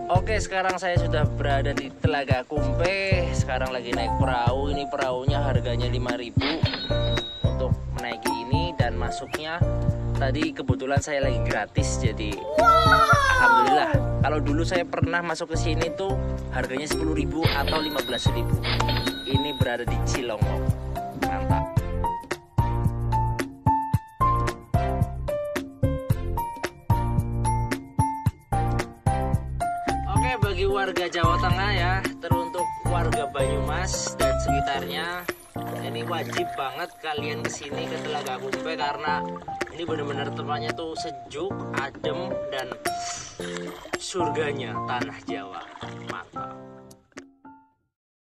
Oke, sekarang saya sudah berada di Telaga Kumpe. Sekarang lagi naik perahu. Ini perahunya harganya 5.000 untuk menaiki ini, dan masuknya tadi kebetulan saya lagi gratis, jadi alhamdulillah. Kalau dulu saya pernah masuk ke sini tuh harganya 10.000 atau 15.000. Ini berada di Cilongok. Mantap. Bagi warga Jawa Tengah ya, teruntuk warga Banyumas dan sekitarnya, ini wajib banget kalian kesini ke Telaga Kumpe karena ini benar-benar tempatnya tuh sejuk, adem, dan surganya tanah Jawa. Mantap.